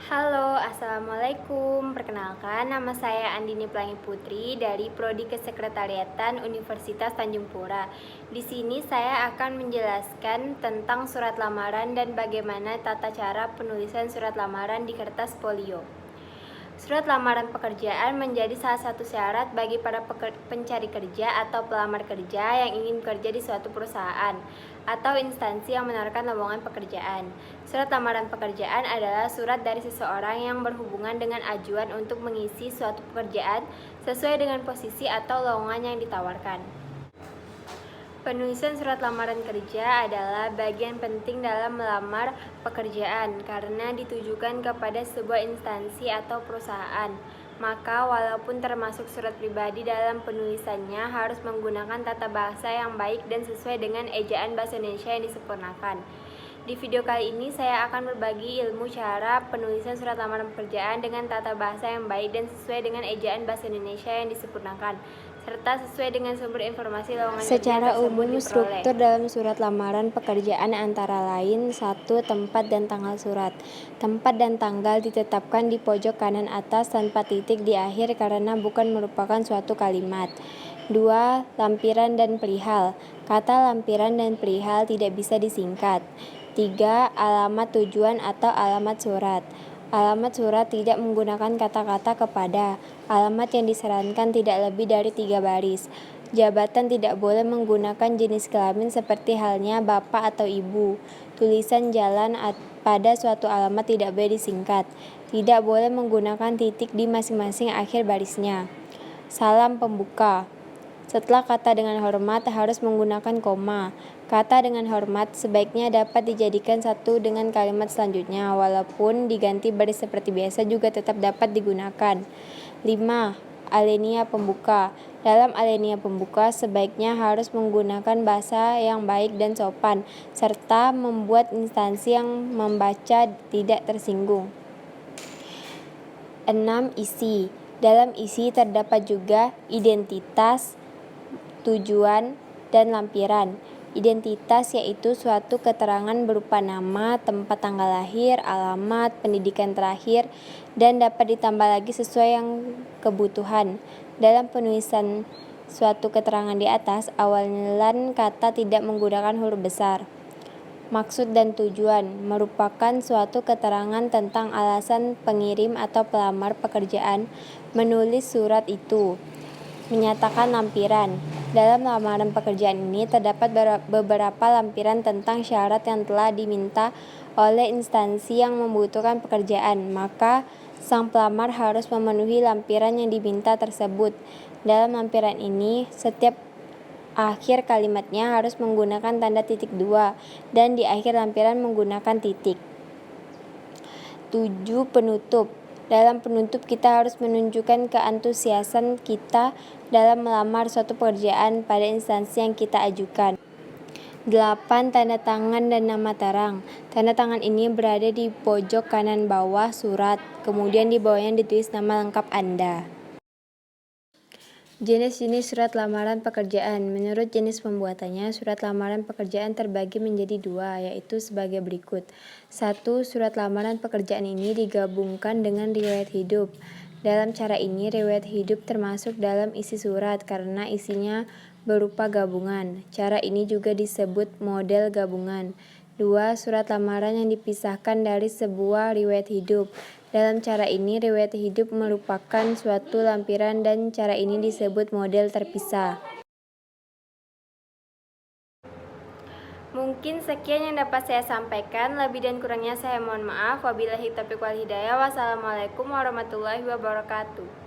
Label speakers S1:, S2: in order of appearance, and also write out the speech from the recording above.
S1: Halo, Assalamualaikum. Perkenalkan, nama saya Andini Pelangi Putri dari Prodi Kesekretariatan Universitas Tanjung Pura. Di sini saya akan menjelaskan tentang surat lamaran dan bagaimana tata cara penulisan surat lamaran di kertas folio. Surat lamaran pekerjaan menjadi salah satu syarat bagi para pencari kerja atau pelamar kerja yang ingin bekerja di suatu perusahaan atau instansi yang menawarkan lowongan pekerjaan. Surat lamaran pekerjaan adalah surat dari seseorang yang berhubungan dengan ajuan untuk mengisi suatu pekerjaan sesuai dengan posisi atau lowongan yang ditawarkan. Penulisan surat lamaran kerja adalah bagian penting dalam melamar pekerjaan karena ditujukan kepada sebuah instansi atau perusahaan. Maka walaupun termasuk surat pribadi, dalam penulisannya harus menggunakan tata bahasa yang baik dan sesuai dengan ejaan bahasa Indonesia yang disempurnakan. Di video kali ini saya akan berbagi ilmu cara penulisan surat lamaran pekerjaan dengan tata bahasa yang baik dan sesuai dengan ejaan bahasa Indonesia yang disempurnakan, serta sesuai dengan sumber informasi lowongan kerja
S2: Secara
S1: tersebut
S2: umum,
S1: diperoleh.
S2: struktur dalam surat lamaran pekerjaan antara lain: 1. Tempat dan tanggal surat. Tempat dan tanggal ditetapkan di pojok kanan atas tanpa titik di akhir karena bukan merupakan suatu kalimat. 2. Lampiran dan perihal. Kata lampiran dan perihal tidak bisa disingkat. 3. Alamat tujuan atau alamat surat. Alamat surat tidak menggunakan kata-kata kepada. Alamat yang disarankan tidak lebih dari 3 baris. Jabatan tidak boleh menggunakan jenis kelamin seperti halnya bapak atau ibu. Tulisan jalan pada suatu alamat tidak boleh disingkat. Tidak boleh menggunakan titik di masing-masing akhir barisnya. Salam pembuka. Setelah kata dengan hormat harus menggunakan koma. Kata dengan hormat sebaiknya dapat dijadikan satu dengan kalimat selanjutnya, walaupun diganti baris seperti biasa juga tetap dapat digunakan. 5. Alinea pembuka. Dalam alinea pembuka sebaiknya harus menggunakan bahasa yang baik dan sopan, serta membuat instansi yang membaca tidak tersinggung. 6. Isi. Dalam isi terdapat juga identitas, tujuan, dan lampiran. Identitas yaitu suatu keterangan berupa nama, tempat tanggal lahir, alamat, pendidikan terakhir, dan dapat ditambah lagi sesuai yang kebutuhan. Dalam penulisan suatu keterangan di atas, awalan kata tidak menggunakan huruf besar. Maksud dan tujuan merupakan suatu keterangan tentang alasan pengirim atau pelamar pekerjaan menulis surat itu. Menyatakan lampiran. Dalam lamaran pekerjaan ini terdapat beberapa lampiran tentang syarat yang telah diminta oleh instansi yang membutuhkan pekerjaan, maka sang pelamar harus memenuhi lampiran yang diminta tersebut. Dalam lampiran ini, setiap akhir kalimatnya harus menggunakan tanda titik 2 dan di akhir lampiran menggunakan titik. 7. Penutup. Dalam penutup kita harus menunjukkan keantusiasan kita dalam melamar suatu pekerjaan pada instansi yang kita ajukan. 8. Tanda tangan dan nama terang. Tanda tangan ini berada di pojok kanan bawah surat, kemudian di bawahnya ditulis nama lengkap Anda. Jenis-jenis surat lamaran pekerjaan. Menurut jenis pembuatannya, surat lamaran pekerjaan terbagi menjadi 2, yaitu sebagai berikut. 1. Surat lamaran pekerjaan ini digabungkan dengan riwayat hidup. Dalam cara ini, riwayat hidup termasuk dalam isi surat karena isinya berupa gabungan. Cara ini juga disebut model gabungan. 2. Surat lamaran yang dipisahkan dari sebuah riwayat hidup. Dalam cara ini, riwayat hidup merupakan suatu lampiran dan cara ini disebut model terpisah.
S1: Mungkin sekian yang dapat saya sampaikan, lebih dan kurangnya saya mohon maaf. Wabillahi taufiq wal hidayah. Wassalamualaikum warahmatullahi wabarakatuh.